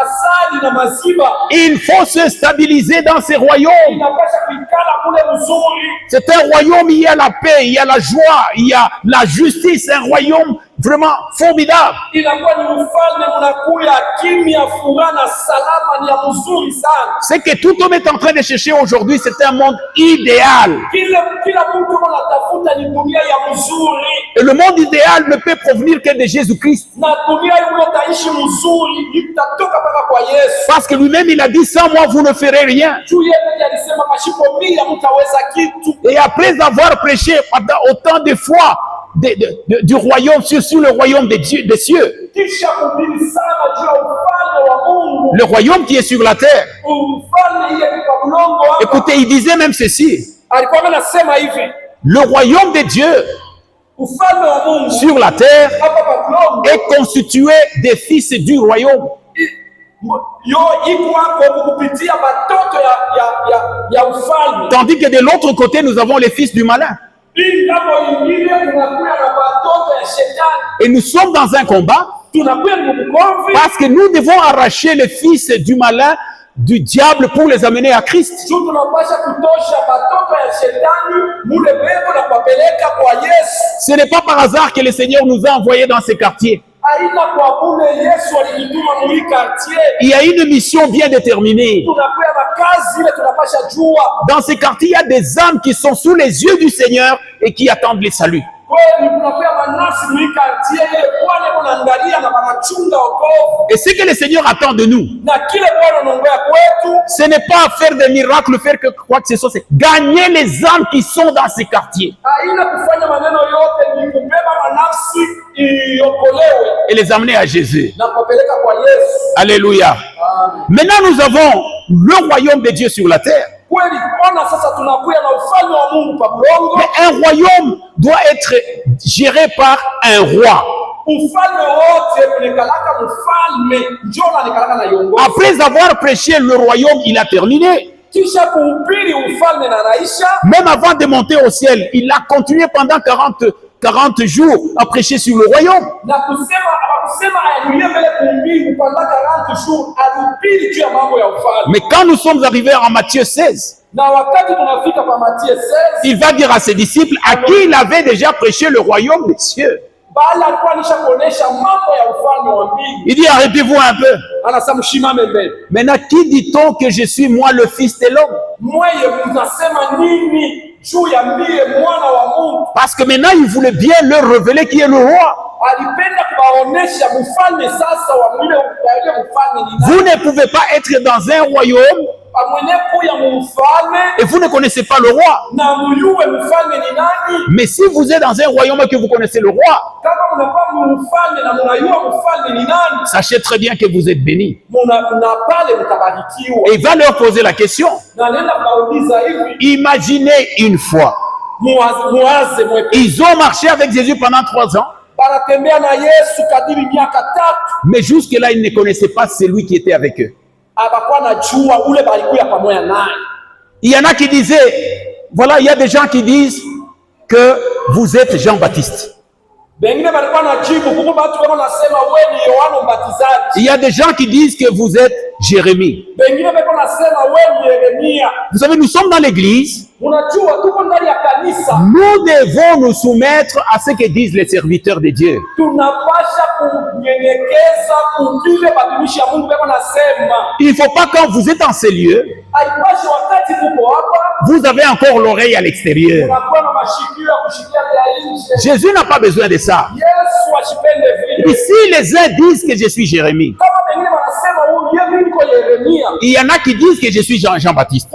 S3: asali na maziba,
S1: il faut se stabiliser dans ces royaumes.
S3: inapasha kuikala mule mzuri.
S1: C'est un royaume où il y a la paix, il y a la joie, il y a la justice, un royaume vraiment formidable.
S3: Inakuwa ni ufalme unakuya kimya, furaha na salama, ni ya mzuri sana.
S1: Ce que tout homme est en train de chercher aujourd'hui, c'est un monde idéal.
S3: Kila mtu anatafuta ni dunia ya mzuri,
S1: Et le monde idéal ne peut provenir que de Jésus-Christ.
S3: na dunia hiyo utaishi mzuri itatoka mpaka kwa Yesu.
S1: Parce que lui-même, il a dit, sans moi, vous ne ferez rien.
S3: Juu yeye alisema mashipo mia mtaweza kitu.
S1: Et après avoir prêché pendant autant de fois du royaume sur le royaume des cieux,
S3: Kisha kuhubiri sana juu ya ufalme wa Mungu,
S1: le royaume qui est sur la terre.
S3: ufalme ile kwa mlongo hapa.
S1: Écoutez, il disait même ceci,
S3: Alikuwa anasema hivi,
S1: le royaume de Dieu
S3: ufalme wa Mungu
S1: sur la terre
S3: hapa kwa mlongo
S1: est constitué des fils du royaume.
S3: yo iko hapo kupitia batoto ya ufalme.
S1: Tandis que de l'autre côté, nous avons les fils du malin.
S3: Hii ngambo ingine tunakuya na batoto ya shetani,
S1: Et nous sommes dans un combat
S3: tunakuya ni mkomvi,
S1: parce que nous devons arracher les fils du malin, du diable, pour les amener à Christ.
S3: juu tunapasha kutosha batoto ya shetani mule bebo na kuwapeleka kwa Yesu.
S1: Ce n'est pas par hasard que le Seigneur nous a envoyés dans ces quartiers.
S3: Aina kwa bure Yesu alijituma muli quartier.
S1: Il y a une mission bien déterminée.
S3: Tunakuya na kazi ile tunapasha jua.
S1: Dans ces quartiers, il y a des âmes qui sont sous les yeux du Seigneur et qui attendent les saluts.
S3: Kweli tunakuya manasi muli quartier ile Bwana anaangalia na anachunga wokovu.
S1: Et ce que le Seigneur attend de nous,
S3: Na kile Bwana anaongea kwetu
S1: ce n'est pas faire des miracles, faire quoi que ce soit, c'est gagner les âmes qui sont dans ces quartiers
S3: aina kufanya maneno yote ni kubeba manafsi iokolewe
S1: et les amener à Jésus.
S3: na kupeleka kwa Yesu.
S1: Alléluia.
S3: Amen.
S1: Maintenant, nous avons le royaume de Dieu sur la terre.
S3: Kweli ona sasa tunakuya na ufalme wa Mungu pa Bulongo.
S1: Mais un royaume doit être géré par un roi.
S3: ufalme wote kunekalaka mfalme njo nanekalaka na yongozi.
S1: Après avoir prêché le royaume, il a terminé.
S3: Kisha kuhubiri ufalme na naisha.
S1: Même avant de monter au ciel, il a continué pendant 40 jours à prêcher sur le royaume.
S3: Na kusema ayanulie mbele kuhubiri pendant 40 jours alihubiri juu ya mambo ya ufalme.
S1: Mais quand nous sommes arrivés en Matthieu 16,
S3: Na wakati tunafika pa Matthieu 16,
S1: il va dire à ses disciples à qui il avait déjà prêché le royaume des cieux.
S3: bala alikuwa alishakuonesha mambo ya ufalme wa mbingu.
S1: Il dit arrêtez-vous un peu.
S3: Anasema mshimame mbele.
S1: Maintenant, qui dit-on que je suis moi le fils de l'homme?
S3: Mweye mnasema nini juu ya mie mwana wa Mungu?
S1: Parce que maintenant, il voulait bien leur révéler qui est le roi.
S3: Alipenda kuwaonesha mfalme sasa wa mwile mfalme ni nani.
S1: Vous ne pouvez pas être dans un royaume et vous ne connaissez pas le roi. Mais si vous êtes dans un royaume et que vous connaissez le roi, sachez très bien que vous êtes bénis. Et il va leur poser la question. Imaginez une fois, ils ont marché avec Jésus pendant 3 ans. Mais jusque-là, ils ne connaissaient pas celui qui était avec eux. Il y en a qui disaient, voilà, il y a des gens qui disent que vous êtes Jean-Baptiste. Il y a des gens qui disent que vous êtes Jérémie. Vous savez, nous sommes dans l'église. Nous devons nous soumettre à ce que disent les serviteurs de Dieu. Il ne faut pas, quand vous êtes en ces lieux, vous avez encore l'oreille à l'extérieur. Jésus n'a pas besoin de ça. Ici, les uns disent que je suis Jérémie. Il y en a qui disent que je suis Jean-Baptiste.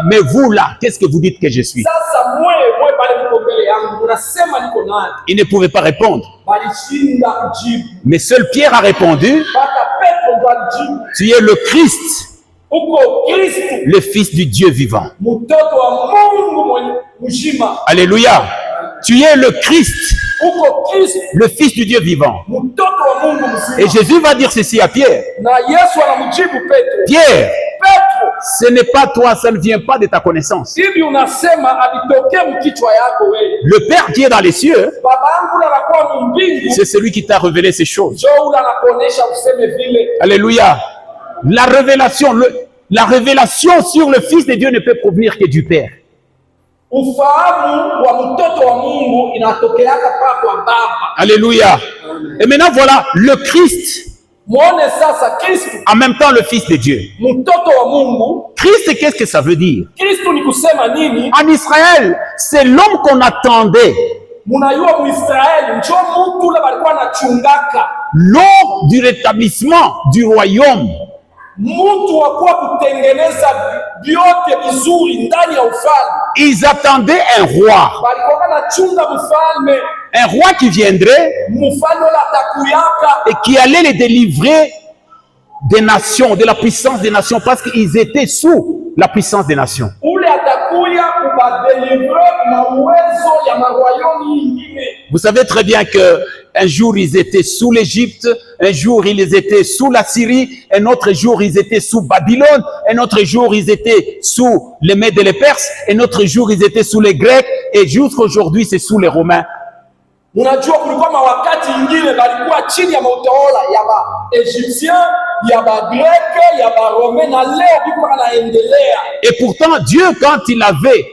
S1: Mais vous là, qu'est-ce que vous dites que je suis? Il ne pouvait pas répondre. Mais seul Pierre a répondu, tu es le Christ, le Fils du Dieu vivant. Alléluia. Tu es le Christ, le Fils du Dieu vivant. Et Jésus va dire ceci à Pierre. Pierre, ce n'est pas toi, ça ne vient pas de ta connaissance. Le Père qui est dans les cieux, c'est celui qui t'a révélé ces choses. Alléluia. La révélation sur le Fils de Dieu ne peut provenir que du Père. Alléluia. Et maintenant voilà le Christ, en même temps le Fils de Dieu. Christ, qu'est-ce que ça veut dire? En Israël, c'est l'homme qu'on attendait lors du rétablissement du royaume. Ils attendaient un roi. Un roi qui viendrait et qui allait les délivrer des nations, de la puissance des nations, parce qu'ils étaient sous la puissance des nations. Vous savez très bien que un jour ils étaient sous l'Égypte, un jour ils étaient sous la Syrie, un autre jour ils étaient sous Babylone, un autre jour ils étaient sous les Mèdes et les Perses, un autre jour ils étaient sous les Grecs, et jusqu'aujourd'hui c'est sous les Romains.
S3: Unajua kulikuwa mawakati ingine balikuwa chini ya mautawala ya Egyptien, ya Greke, ya Rome, na leo biko anaendelea.
S1: Et pourtant Dieu, quand il avait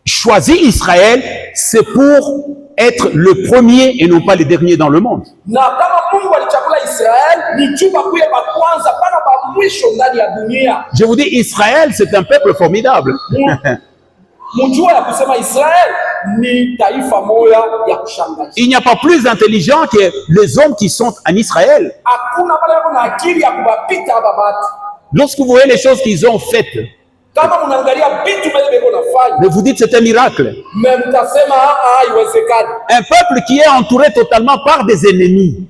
S1: choisi Israël, c'est pour être le premier et non pas le dernier dans le monde.
S3: Na kama Mungu alichagua Israel, ni juu bakuye ba kwanza pana ba mwisho ndani ya dunia.
S1: Je vous dis, Israël, c'est un peuple formidable. Il n'y a pas plus intelligent que les hommes qui sont en Israël. Lorsque vous voyez les choses qu'ils ont faites, mais vous dites c'est un miracle. Un peuple qui est entouré totalement par des ennemis.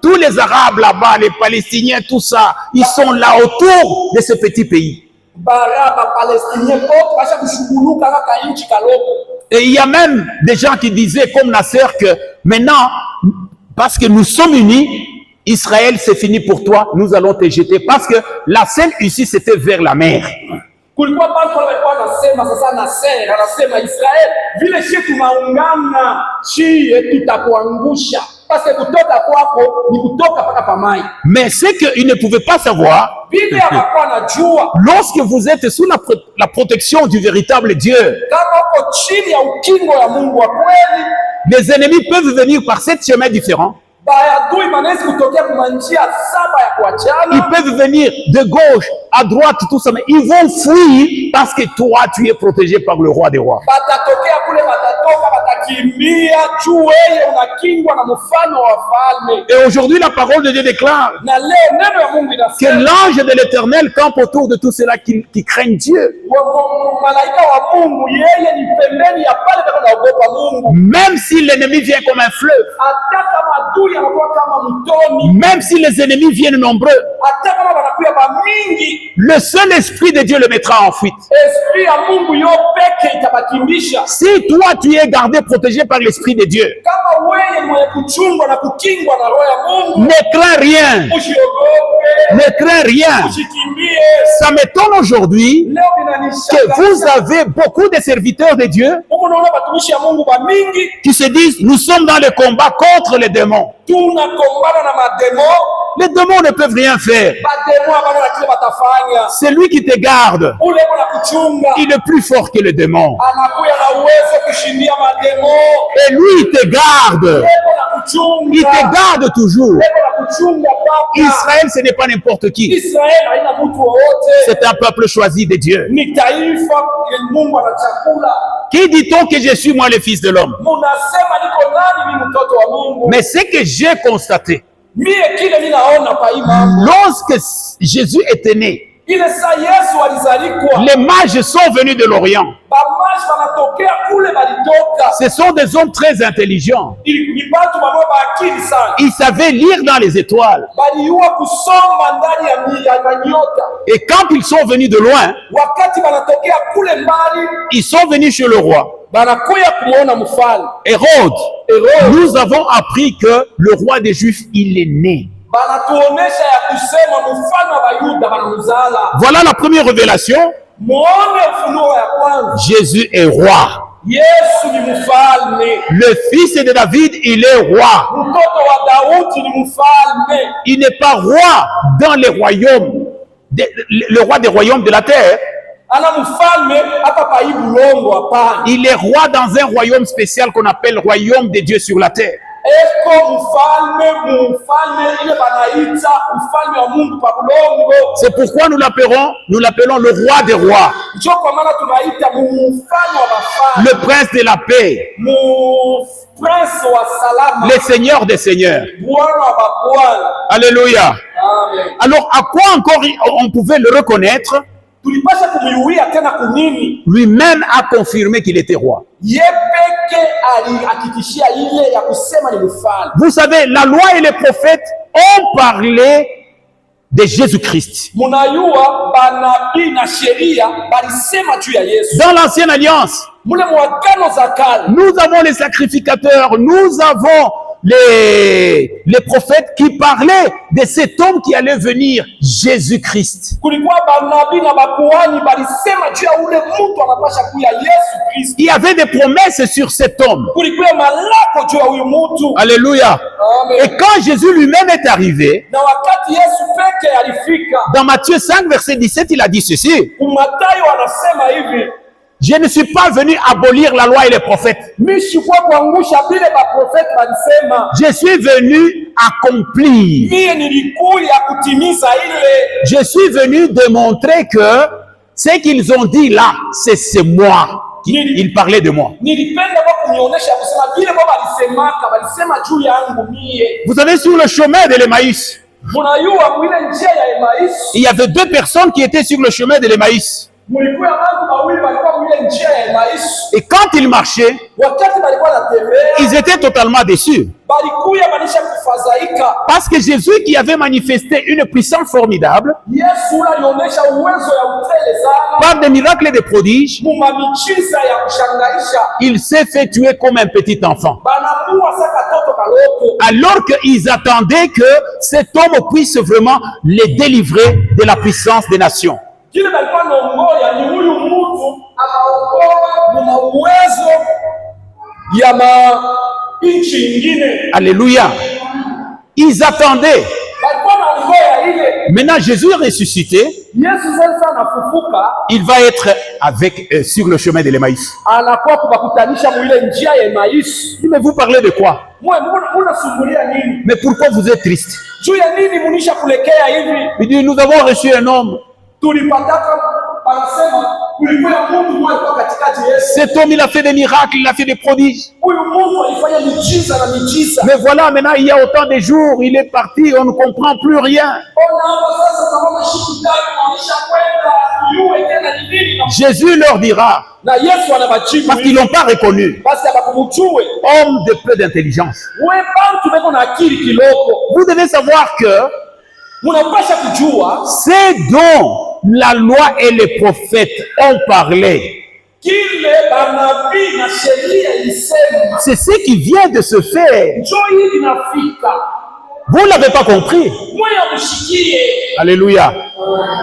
S1: Tous les Arabes là-bas, les Palestiniens, tout ça, ils sont là autour de ce petit pays. Et il y a même des gens qui disaient, comme Nasser, que maintenant, parce que nous sommes unis, Israël, c'est fini pour toi, nous allons te jeter. Parce que la scène ici, c'était vers la mer.
S3: Kulikuwa watu walikuwa wanasema sasa Nasser anasema Israel vile shi tunaungana shi tutakuangusha parce que kutoka kwako ni kutoka paka pamai.
S1: Mais c'est qu'ils ne pouvaient pas savoir,
S3: Vile hapakuwa najua
S1: lorsque vous êtes sous la protection du véritable Dieu,
S3: kama uko chini ya ukingo ya Mungu wa kweli,
S1: les ennemis peuvent venir par 7 chemins différents.
S3: bayadui manezi kutokea kwa njia saba ya kuachana.
S1: Ils peuvent venir de gauche, à droite, tout ça, mais ils vont fuir parce que toi, tu es protégé par le roi des rois.
S3: Batatokea kule, batatoka, batakimbia juu wewe unakingwa na mfalme wa wafalme.
S1: Et aujourd'hui, la parole de Dieu déclare
S3: Na leo neno ya Mungu
S1: que
S3: inasema
S1: l'ange de l'Éternel campe autour de tous ceux-là qui craignent Dieu.
S3: malaika wa Mungu yeye ni pembeni ya pale pale naogopa Mungu.
S1: Même si l'ennemi vient comme un fleuve,
S3: Hata kama adui anakuwa kama mtoni,
S1: même si les ennemis viennent nombreux,
S3: hata kama wanakuwa bamingi,
S1: le seul esprit de Dieu le mettra en fuite.
S3: esprit ya Mungu yo peke itabakimbisha.
S1: Si toi, tu es gardé, protégé par l'esprit de Dieu,
S3: Kama wewe mwenye kuchungwa na kukingwa na roho ya Mungu,
S1: ne crains rien,
S3: usiogope,
S1: ne crains rien.
S3: usikimbie.
S1: Ça m'étonne aujourd'hui
S3: Leo
S1: que vous
S3: binanishangaza
S1: avez beaucoup de serviteurs de Dieu
S3: Mungu, naona batumishi ya Mungu bamingi
S1: qui se disent, nous sommes dans le combat contre les démons.
S3: tunakombana na mademo.
S1: Les démons ne peuvent rien faire.
S3: Bademo abana na kile batafanya.
S1: C'est lui qui te garde.
S3: Ule mwana kuchunga
S1: Il est plus fort que le démon.
S3: anakuya na uwezo kushindia mademo.
S1: Et lui, il te garde.
S3: Leo na kuchunga,
S1: Il te garde toujours.
S3: leo na kuchunga papa.
S1: Israël, ce n'est pas n'importe qui.
S3: Israeli haina mtu wowote,
S1: C'est un peuple choisi de Dieu.
S3: ni taifa yenye Mungu anachakula.
S1: Qui dit-on que je suis moi le fils de l'homme?
S3: Munasema niko nani mimi mtoto wa Mungu?
S1: Mais ce que j'ai constaté,
S3: Mie kile mimi naona pa hii mambo.
S1: lorsque Jésus était né,
S3: Ile saa Yesu alizalikwa,
S1: les mages sont venus de l'Orient.
S3: bamaji wanatokea kule balitoka.
S1: Ce sont des hommes très intelligents.
S3: Ni batu bamwe baakili sana.
S1: Ils savaient lire dans les étoiles.
S3: Baliua kusoma ndani ya manyota.
S1: Et quand ils sont venus de loin,
S3: Wakati banatokea kule mbali,
S1: ils sont venus chez le roi.
S3: banakuya kumuona mfalme.
S1: Hérode,
S3: Herode,
S1: nous avons appris que le roi des Juifs, il est né.
S3: banatuonesha ya kusema mfalme wa Bayuda banamuzala.
S1: Voilà la première révélation.
S3: Muone ufunuo ya kwanza.
S1: Jésus est roi.
S3: Yesu ni mfalme.
S1: Le fils de David, il est roi.
S3: Mtoto wa Daudi ni mfalme.
S1: Il n'est pas roi dans les royaumes, le roi des royaumes de la terre.
S3: Ana mfalme hapa pa hii bulongo hapana.
S1: Il est roi dans un royaume spécial qu'on appelle royaume de Dieu sur la terre.
S3: Eko mfalme ile banaita mfalme wa Mungu pa bulongo.
S1: C'est pourquoi nous l'appelons le roi des rois,
S3: Ndio kwa maana tunaita mfalme wa mafalme.
S1: le prince de la paix,
S3: Prince wa salama.
S1: le seigneur des seigneurs.
S3: Bwana wa mabwana.
S1: Alléluia.
S3: Amen.
S1: Alors, à quoi encore on pouvait le reconnaître?
S3: Tulipasha kumuyuia tena kunini?
S1: Lui-même a confirmé qu'il était roi.
S3: Ye peke alihakikishia ile ya kusema ni mfalme.
S1: Vous savez, la loi et les prophètes ont parlé de Jésus-Christ.
S3: Munayua banabii na sheria balisema juu ya Yesu.
S1: Dans l'ancienne alliance,
S3: Mule mwagano za kale
S1: nous avons les sacrificateurs, nous avons les prophètes qui parlaient de cet homme qui allait venir, Jésus-Christ.
S3: kulikuwa banabii na bakuhani balisema juu ya ule mtu anapasha kuya Yesu Kristo.
S1: Il y avait des promesses sur cet homme.
S3: Kulikuwa malako juu ya huyu mtu.
S1: Alléluia.
S3: Amen.
S1: Et quand Jésus lui-même est arrivé,
S3: Na wakati Yesu peke alifika,
S1: dans Matthieu 5, verset 17, il a dit ceci:
S3: Mathayo anasema hivi,
S1: je ne suis pas venu abolir la loi et les prophètes.
S3: mimi sikuwa kuangusha vile baprofeti balisema,
S1: Je suis venu accomplir.
S3: mie nilikuya kutimiza ile.
S1: Je suis venu démontrer que ce qu'ils ont dit là, c'est moi. Ils parlaient de moi.
S3: Nilipenda kwa kunionyesha kusema vile baba balisema juu yangu mie.
S1: Vous savez, sur le chemin de l'Emmaüs,
S3: Munayua mwile njia ya Emmaus,
S1: il y avait 2 personnes qui étaient sur le chemin de l'Emmaüs.
S3: mulikuwa watu wawili walikuwa mwile ile njia ya Emmaüs.
S1: Et quand ils marchaient,
S3: Wakati balikuwa wanatembea,
S1: ils étaient totalement déçus.
S3: balikuya banisha kufadhaika.
S1: Parce que Jésus qui avait manifesté une puissance formidable,
S3: Yesu alionyesha uwezo ya utele sana,
S1: par des miracles et des prodiges,
S3: mumamichiza ya kushangaisha.
S1: il s'est fait tuer comme un petit enfant.
S3: Banakuwa saka toto kaloko.
S1: Alors qu'ils attendaient que cet homme puisse vraiment les délivrer de la puissance des nations.
S3: Kile balikuwa naongoya ni huyu mtu akaokoa muna uwezo ya nchi ingine.
S1: Alléluia. Ils attendaient.
S3: Balikuwa naongoya ile.
S1: Maintenant, Jésus est ressuscité.
S3: Yesu sasa anafufuka,
S1: Il va être avec sur le chemin de l'Emmaüs.
S3: anakuwa kubakutanisha mwile njia ya Emmaüs.
S1: Mais vous parlez de quoi?
S3: Mwe munasumbulia nini?
S1: Mais pourquoi vous êtes triste?
S3: Juu ya nini munisha kulekea hivi?
S1: Il dit, nous avons reçu un homme.
S3: Tulipataka anasema kulikuwa Mungu mmoja kwa katikati Yesu.
S1: Cet homme, il a fait des miracles, il a fait des prodiges.
S3: Huyu Mungu alifanya miujiza na miujiza.
S1: Mais voilà, maintenant, il y a autant de jours, il est parti, on ne comprend plus rien.
S3: Ona hapa sasa kama siku tatu maisha kwenda yue tena ni nini?
S1: Jésus leur dira,
S3: Na Yesu anabajibu
S1: parce qu'ils ne l'ont pas reconnu,
S3: basi abakumjue.
S1: homme de peu d'intelligence.
S3: Wewe bantu beko na akili kiloko.
S1: Vous devez savoir que
S3: Munapasha kujua
S1: c'est dont la loi et les prophètes ont parlé.
S3: kile banabii na sheria ilisema.
S1: C'est ce qui vient de se faire.
S3: Njoo hili linafika.
S1: Vous ne l'avez pas compris.
S3: Moyo mshikie.
S1: Alléluia.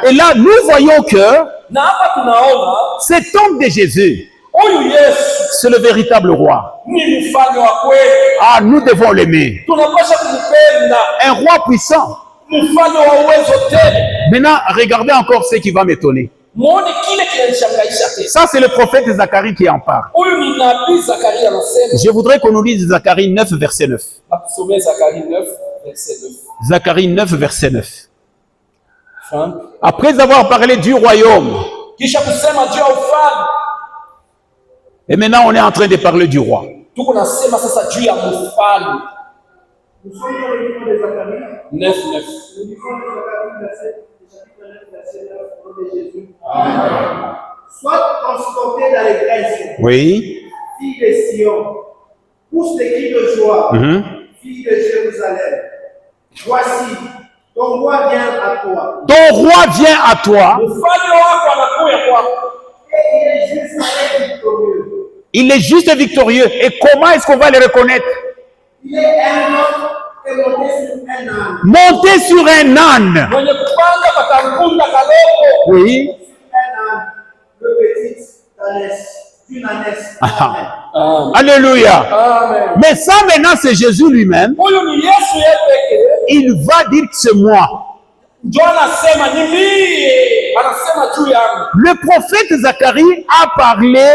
S1: Et là, nous voyons que
S3: Na hapa tunaona
S1: cet homme de Jésus,
S3: huyu Yesu
S1: c'est le véritable roi.
S3: ni mfalme wa kweli.
S1: Ah, nous devons l'aimer.
S3: Tunapasha kumpenda,
S1: Un roi puissant.
S3: mfalme wa uwezo tele.
S1: Maintenant, regardez encore ce qui va m'étonner.
S3: Muone kile kinanishangaisha tena.
S1: Ça, c'est le prophète Zacharie qui en parle.
S3: Huyu ni nabii Zakaria anasema.
S1: Je voudrais qu'on nous lise Zacharie 9, verset 9.
S3: Atusomee Zakaria 9 verset 9.
S1: Zacharie 9, verset 9.
S3: Frank.
S1: Après avoir parlé du royaume,
S3: Kisha kusema juu ya ufalme,
S1: et maintenant on est en train de parler du roi.
S3: tuko nasema sasa juu ya mfalme.
S2: Nous sommes dans le livre de Zacharie.
S3: 9 9.
S2: Nous lisons de Zacharie, chapitre 9, verset 9, au nom de Jésus. Amen. Sois transporté dans les grèces,
S1: Oui.
S2: fille de Sion, pousse des cris de joie, fille de Jérusalem. Voici, ton roi vient à toi.
S1: Ton roi vient à toi.
S3: Mfalme wako anakuja kwako.
S2: Et il est juste et victorieux.
S1: Il est juste et victorieux. Et comment est-ce qu'on va le reconnaître?
S2: Il est un homme et monté sur un âne.
S1: Monté sur un âne.
S3: Mwenye kupanga patampunda kaloko.
S1: Oui.
S2: Un âne, le petit ânesse, une ânesse. Amen.
S3: Amen.
S1: Alléluia.
S3: Amen.
S1: Mais ça maintenant, c'est Jésus lui-même.
S3: Huyu ni Yesu yeye pekee.
S1: Il va dire que c'est moi.
S3: Ndio anasema ni mie. Anasema juu yangu.
S1: Le prophète Zacharie a parlé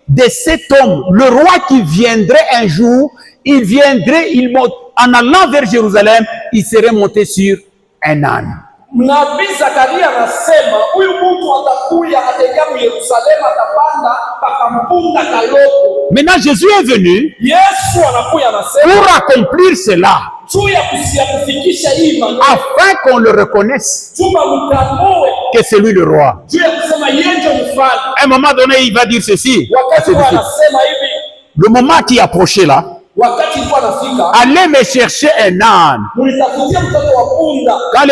S1: de cet homme, le roi qui viendrait un jour. Il viendrait, en allant vers Jérusalem, il serait monté sur un âne.
S3: Nabii Zakaria anasema huyu mtu atakuja ataingia mu Yerusalemu atapanda pakampunda kaloko.
S1: Maintenant, Jésus est venu
S3: Yesu anakuja anasema
S1: pour accomplir cela,
S3: juu ya kufikisha hii maneno.
S1: afin qu'on le reconnaisse
S3: Juma mtambue
S1: que c'est lui le roi.
S3: juu ya kusema yeye ndio mfalme.
S1: À un moment donné, il va dire ceci.
S3: Wakati anasema hivi,
S1: Le moment qui approchait là,
S3: wakati ilikuwa nafika,
S1: allez me chercher un âne.
S3: mulitafutia mtoto wa punda.
S1: Quand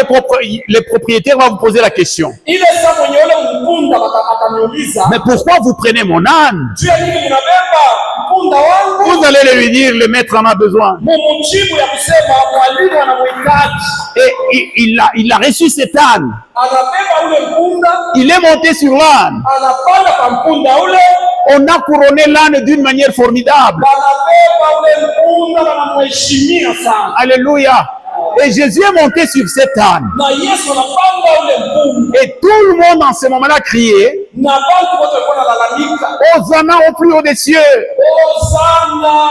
S1: les propriétaires vont vous poser la question,
S3: Ile saa mwenye ule mpunda ataniuliza,
S1: mais pourquoi vous prenez mon âne?
S3: juu ya nini mnabeba mpunda wangu?
S1: Vous allez lui dire, le maître en a besoin.
S3: Mumujibu ya kusema mwalimu anamhitaji.
S1: Et il a reçu cet âne.
S3: Anabeba ule mpunda,
S1: Il est monté sur l'âne.
S3: anapanda kwa mpunda ule,
S1: On a couronné l'âne d'une manière formidable.
S3: anabeba ule mpunda na anamheshimia sana.
S1: Alléluia. Et Jésus est monté sur cet âne.
S3: Na Yesu anapanda ule mpunda.
S1: Et tout le monde en ce moment-là criait,
S3: Na bantu wote walikuwa wanalalamika,
S1: Hosanna au plus haut des cieux.
S3: Hosana!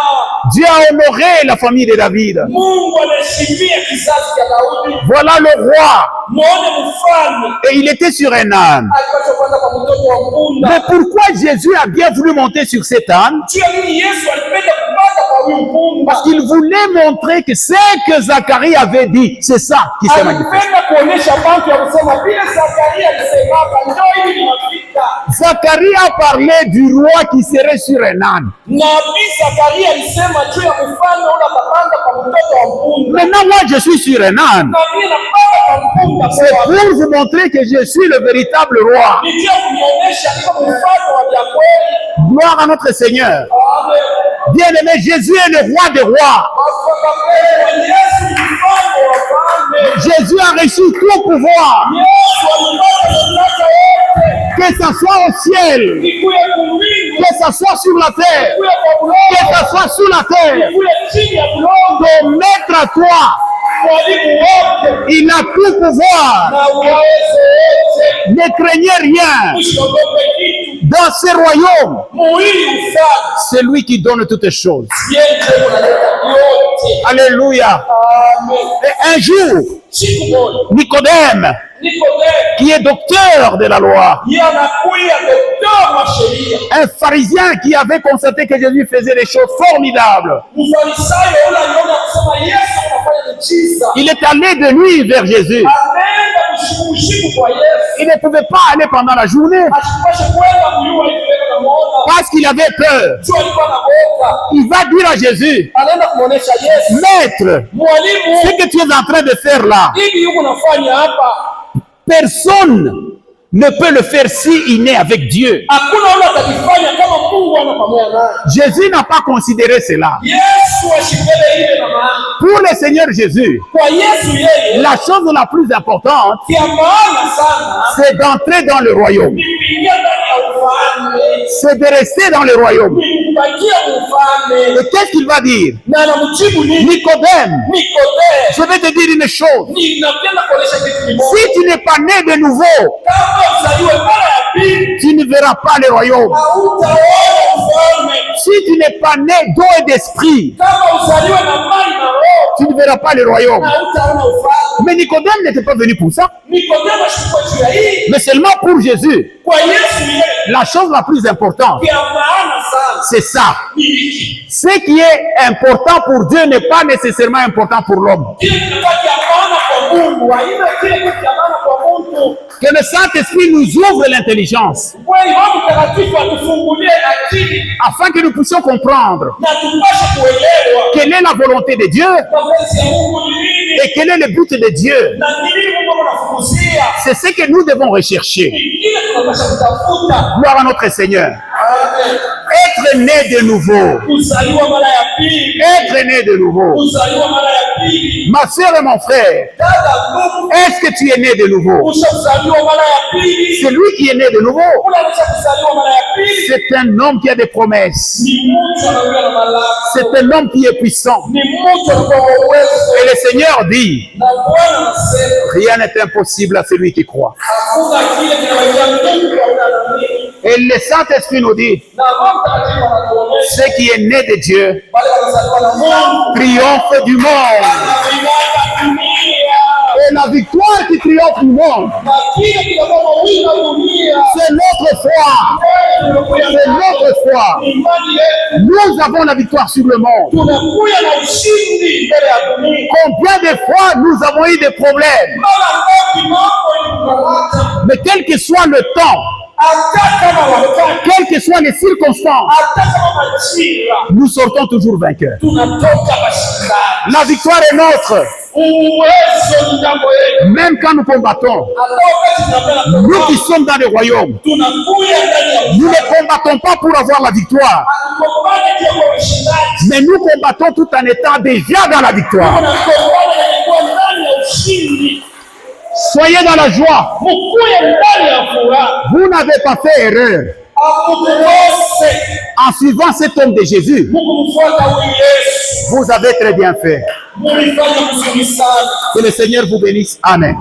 S1: Dieu a honoré la famille de David.
S3: Mungu anaheshimia kizazi cha Daudi.
S1: Voilà le roi.
S3: Muone mfalme
S1: Et il était sur un âne.
S3: alipaswa kwenda kwa mtoto wa mpunda.
S1: Mais pourquoi Jésus a bien voulu monter sur cet âne?
S3: Juu ya nini Yesu alipenda kupanda kwa huyu mpunda?
S1: Parce qu'il voulait montrer que ce que Zacharie avait dit, c'est ça qui s'est manifesté.
S3: Alipenda kuonyesha bantu ya kusema vile Zakaria alisemaka, njoo hivi linafika.
S1: Zacharie a parlé du roi qui serait sur un âne.
S3: Nabii Zakaria alisema juu ya mfalme ule atapanda kwa mtoto wa mpunda.
S1: Maintenant, moi, je suis sur un âne.
S3: Nabii anapanda kwa mpunda.
S1: C'est pour vous montrer que je suis le véritable roi.
S3: Ndio kunionyesha kama mfalme wa vya kweli.
S1: Gloire à notre Seigneur.
S3: Amen.
S1: Bien-aimé, Jésus est le roi des rois. Jésus a reçu tout pouvoir. Que ça soit au ciel, que ça soit sur la terre, que ça soit sous la terre. Ton maître à toi, il a tout pouvoir. Ne craignez rien. Dans ce royaume, c'est lui qui donne toutes les choses. Alléluia. Et un jour, Nicodème, qui est docteur de la loi, un pharisien qui avait constaté que Jésus faisait des choses formidables, il est allé de lui vers Jésus. Il ne pouvait pas aller pendant la journée parce qu'il avait peur. Il va dire à Jésus, Maître, ce que tu es en train de faire là, personne ne peut le faire s'il n'est avec Dieu. Jésus n'a pas considéré cela. Pour le Seigneur Jésus, la chose la plus importante, c'est d'entrer dans le royaume. C'est de rester dans le royaume. Et qu'est-ce qu'il va dire? Nicodème, je vais te dire une chose. Si tu n'es pas né de nouveau, tu ne verras pas le royaume. Si tu n'es pas né d'eau et d'esprit, tu ne verras pas le royaume. Mais Nicodème n'était pas venu pour ça. Mais seulement pour Jésus. La chose la plus importante, c'est ça. Ce qui est important pour Dieu n'est pas nécessairement important pour l'homme. Que le Saint-Esprit nous ouvre l'intelligence afin que nous puissions comprendre quelle est la volonté de Dieu et quel est le but de Dieu. C'est ce que nous devons rechercher. Gloire à notre Seigneur. Être né de nouveau. Être né de nouveau. Ma soeur et mon frère, est-ce que tu es né de nouveau? C'est lui qui est né de nouveau. C'est un homme qui a des promesses. C'est un homme qui est puissant. Et le Seigneur dit, rien n'est impossible à celui qui croit. Et le Saint-Esprit nous dit, ce qui est né de Dieu triomphe du monde. Et la victoire qui triomphe du monde, c'est notre foi. C'est notre foi. Nous avons la victoire sur le monde. Combien de fois nous avons eu des problèmes? Mais quel que soit le temps, quelles que soient les circonstances, nous sortons toujours vainqueurs. La victoire est notre. Même quand nous combattons, nous qui sommes dans le royaume, nous ne combattons pas pour avoir la victoire, mais nous combattons tout en étant déjà dans la victoire. Soyez dans la joie. Vous n'avez pas fait erreur en suivant cet homme de Jésus. Vous avez très bien fait. Que le Seigneur vous bénisse. Amen.